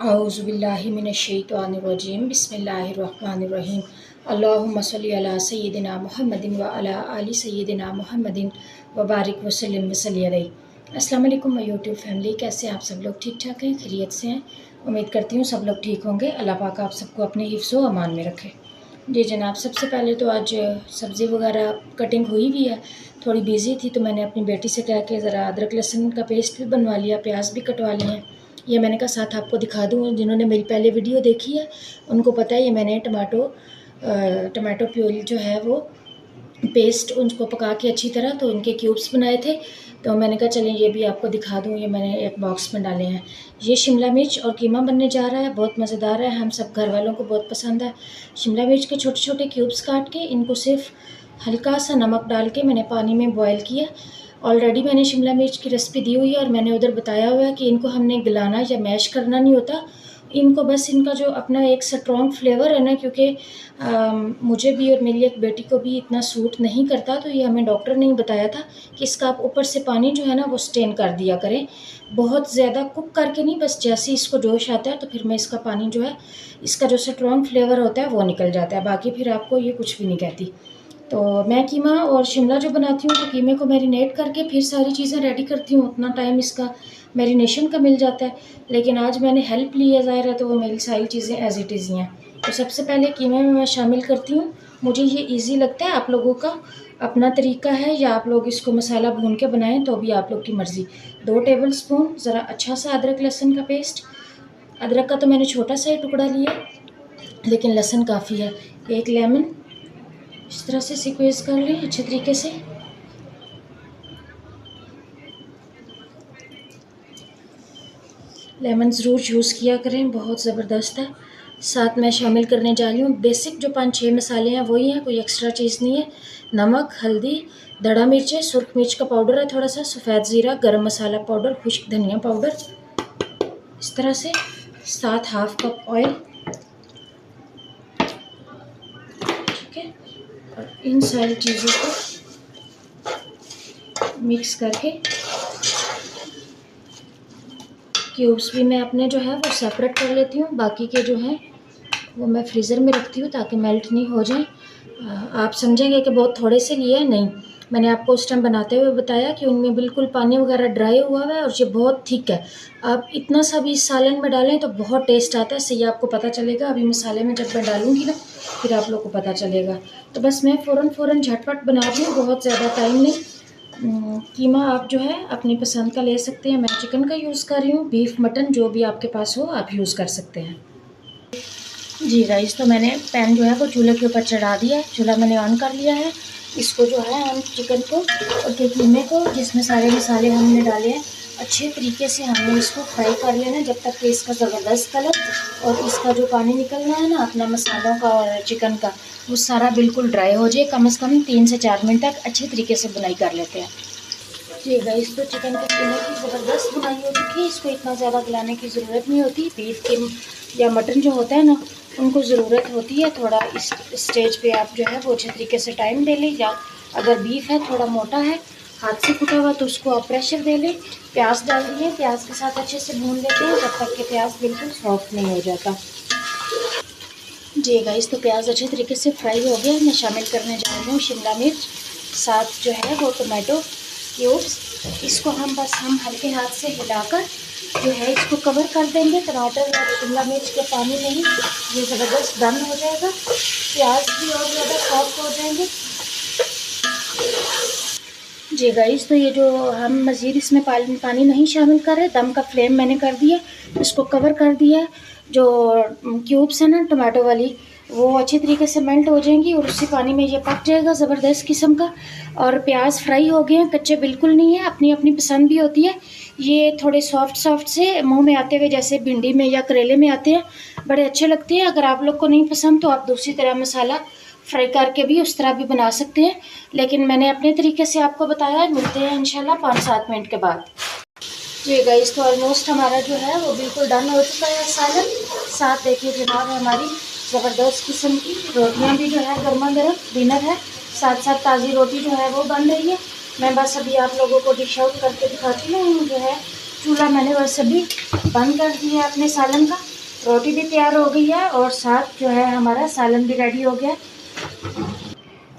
औज़ुबिल्लाहि मिनश्शैतानिर्रजीम बिस्मिल्लाहिर्रहमानिर्रहीम अल्लाहुम्मा सल्लि अला सय्यिदिना मुहम्मदिन व अला आलि सय्यिदिना मुहम्मदिन व बारिक वसल्लिम वसल्लि अलैहि। अस्सलाम वालेकुम माय यूट्यूब फैमिली, कैसे हैं आप सब लोग? ठीक ठाक हैं, खैरियत से हैं? उम्मीद करती हूँ सब लोग ठीक होंगे। अल्लाह पाक आप सबको अपने हिफ्ज़ व अमान में रखे। जी जनाब, सबसे पहले तो आज सब्ज़ी वगैरह कटिंग हुई भी है, थोड़ी बिज़ी थी तो मैंने अपनी बेटी से कह के ज़रा अदरक लहसुन का पेस्ट भी बनवा लिया, प्याज भी कटवा लिए हैं। ये मैंने कहा साथ आपको दिखा दूँ, जिन्होंने मेरी पहले वीडियो देखी है उनको पता है ये मैंने टमाटो प्यूरी जो है वो पेस्ट उनको पका के अच्छी तरह तो उनके क्यूब्स बनाए थे, तो मैंने कहा चलें ये भी आपको दिखा दूँ। ये मैंने एक बॉक्स में डाले हैं। ये शिमला मिर्च और कीमा बनने जा रहा है, बहुत मज़ेदार है, हम सब घर वालों को बहुत पसंद है। शिमला मिर्च के छोटे छोटे क्यूब्स काट के इनको सिर्फ हल्का सा नमक डाल के मैंने पानी में बॉयल किया। ऑलरेडी मैंने शिमला मिर्च की रेसिपी दी हुई है और मैंने उधर बताया हुआ है कि इनको हमने गलाना या मैश करना नहीं होता, इनको बस इनका जो अपना एक स्ट्रॉन्ग फ्लेवर है ना, क्योंकि मुझे भी और मेरी एक बेटी को भी इतना सूट नहीं करता, तो ये हमें डॉक्टर ने ही बताया था कि इसका आप ऊपर से पानी जो है ना वो स्टेन कर दिया करें, बहुत ज़्यादा कुक करके नहीं, बस जैसे इसको जोश आता है तो फिर मैं इसका पानी जो है, इसका जो स्ट्रॉन्ग फ्लेवर होता है वो निकल जाता है, बाकी फिर आपको ये कुछ भी नहीं कहती। तो मैं कीमा और शिमला जो बनाती हूँ तो कीमे को मैरिनेट करके फिर सारी चीज़ें रेडी करती हूँ, उतना टाइम इसका मैरिनेशन का मिल जाता है। लेकिन आज मैंने हेल्प ली है ज़ाहिर है, तो वो मेरी सारी चीज़ें एज़ इट इज़ ही हैं। तो सबसे पहले कीमे में मैं शामिल करती हूँ, मुझे ये ईज़ी लगता है, आप लोगों का अपना तरीका है या आप लोग इसको मसाला भून के बनाएँ तो भी आप लोग की मर्ज़ी। 2 टेबल स्पून ज़रा अच्छा सा अदरक लहसुन का पेस्ट, अदरक का तो मैंने छोटा सा ही टुकड़ा लिया लेकिन लहसुन काफ़ी है। 1 लेमन इस तरह से स्क्वीज़ कर लें अच्छे तरीके से। लेमन ज़रूर यूज़ किया करें, बहुत ज़बरदस्त है। साथ मैं शामिल करने जा रही हूँ बेसिक जो 5-6 मसाले हैं वही हैं, कोई एक्स्ट्रा चीज़ नहीं है। नमक, हल्दी, धड़ा मिर्च है, सुर्ख मिर्च का पाउडर है थोड़ा सा, सफ़ेद ज़ीरा, गरम मसाला पाउडर, खुश्क धनिया पाउडर, इस तरह से। साथ हाफ कप ऑयल, ठीक है। और इन सारी चीज़ों को मिक्स करके क्यूब्स भी मैं अपने जो है वो सेपरेट कर लेती हूँ, बाकी के जो हैं वो मैं फ्रीज़र में रखती हूँ ताकि मेल्ट नहीं हो जाए। आप समझेंगे कि बहुत थोड़े से लिए हैं, नहीं, मैंने आपको उस टाइम बनाते हुए बताया कि उनमें बिल्कुल पानी वगैरह ड्राई हुआ हुआ है और ये बहुत थिक है। आप इतना सा भी इस सालन में डालें तो बहुत टेस्ट आता है, इससे ये आपको पता चलेगा। अभी मसाले में जब मैं डालूँगी ना फिर आप लोग को पता चलेगा। तो बस मैं फ़ौरन झटपट बना रही हूँ, बहुत ज़्यादा टाइम नहीं। कीमा आप जो है अपनी पसंद का ले सकते हैं, मैं चिकन का यूज़ कर रही हूँ, बीफ मटन जो भी आपके पास हो आप यूज़ कर सकते हैं। जी गाइस, तो मैंने पैन जो है वो चूल्हे के ऊपर चढ़ा दिया है, चूल्हा मैंने ऑन कर लिया है। इसको जो है हम चिकन को और कीमे को, जिसमें सारे मसाले हमने डाले हैं, अच्छे तरीके से हमने इसको फ्राई कर लेना है जब तक कि इसका ज़बरदस्त कलर और इसका जो पानी निकलना है ना अपना मसालों का और चिकन का, वो सारा बिल्कुल ड्राई हो जाए। कम से कम 3 से 4 मिनट तक अच्छे तरीके से बुनाई कर लेते हैं। जी गाइस, तो चिकन के कीमे की ज़बरदस्त बुनाई हो चुकी है, इसको इतना ज़्यादा गलाने की ज़रूरत नहीं होती। बीफ के या मटन जो होता है ना उनको ज़रूरत होती है थोड़ा इस स्टेज पे आप जो है वो अच्छे तरीके से टाइम दे लें, या अगर बीफ है थोड़ा मोटा है हाथ से कुटा हुआ तो उसको आप प्रेशर दे लें। प्याज डाल दिए, प्याज के साथ अच्छे से भून लेते हैं जब तक कि प्याज बिल्कुल सॉफ्ट नहीं हो जाता। जी गाइस, तो प्याज अच्छे तरीके से फ्राई हो गया, मैं शामिल करने जा रही हूँ शिमला मिर्च, साथ जो है वो टमाटो क्यूब्स। इसको हम हल्के हाथ से हिलाकर जो है इसको कवर कर देंगे। टमाटर और शिमला मिर्च के पानी में ही ये ज़बरदस्त दम हो जाएगा, प्याज भी और ज़्यादा सॉफ्ट हो जाएंगे। जी गाइस, तो ये जो हम मज़ीद इसमें पानी नहीं शामिल कर रहे, दम का फ्लेम मैंने कर दिया, इसको कवर कर दिया। जो क्यूब्स है ना टमाटो वाली वो अच्छी तरीके से मेल्ट हो जाएंगी और उसी पानी में ये पक जाएगा ज़बरदस्त किस्म का। और प्याज फ्राई हो गए हैं, कच्चे बिल्कुल नहीं है, अपनी अपनी पसंद भी होती है। ये थोड़े सॉफ्ट से मुंह में आते हुए जैसे भिंडी में या करेले में आते हैं, बड़े अच्छे लगते हैं। अगर आप लोग को नहीं पसंद तो आप दूसरी तरह मसाला फ्राई करके भी उस तरह भी बना सकते हैं, लेकिन मैंने अपने तरीके से आपको बताया। मिलते हैं इंशाल्लाह 5-7 मिनट के बाद। जी गाइस, तो ऑलमोस्ट हमारा जो है वो बिल्कुल डन हो चुका है सालन। साथ देखिए जनाब हमारी ज़बरदस्त किस्म की रोटियां भी जो है गर्मा गर्म डिनर है, साथ साथ ताज़ी रोटी जो है वो बन रही है। मैं बस अभी आप लोगों को डिश आउट करके दिखाती हूँ जो है चूल्हा मैंने वैसे भी बंद कर दिया अपने सालन का। रोटी भी तैयार हो गई है और साथ जो है हमारा सालन भी रेडी हो गया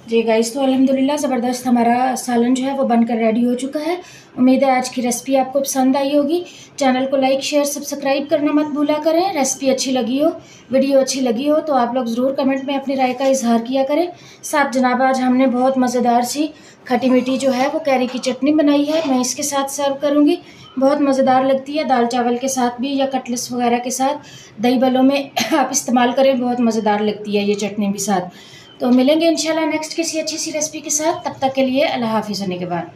जी गाइस। तो अल्हम्दुलिल्लाह ज़बरदस्त हमारा सालन जो है वो बनकर रेडी हो चुका है। उम्मीद है आज की रेसिपी आपको पसंद आई होगी। चैनल को लाइक शेयर सब्सक्राइब करना मत भूला करें। रेसिपी अच्छी लगी हो, वीडियो अच्छी लगी हो तो आप लोग ज़रूर कमेंट में अपनी राय का इजहार किया करें। साथ जनाब आज हमने बहुत मज़ेदार सी खट्टी मीठी जो है वो कैरी की चटनी बनाई है, मैं इसके साथ सर्व करूँगी। बहुत मज़ेदार लगती है दाल चावल के साथ भी या कटलेट्स वगैरह के साथ। दही बलों में आप इस्तेमाल करें, बहुत मज़ेदार लगती है ये चटनी भी साथ। तो मिलेंगे इंशाल्लाह नेक्स्ट किसी अच्छी सी रेसिपी के साथ। तब तक के लिए अल्लाह हाफिज़ होने के बाद।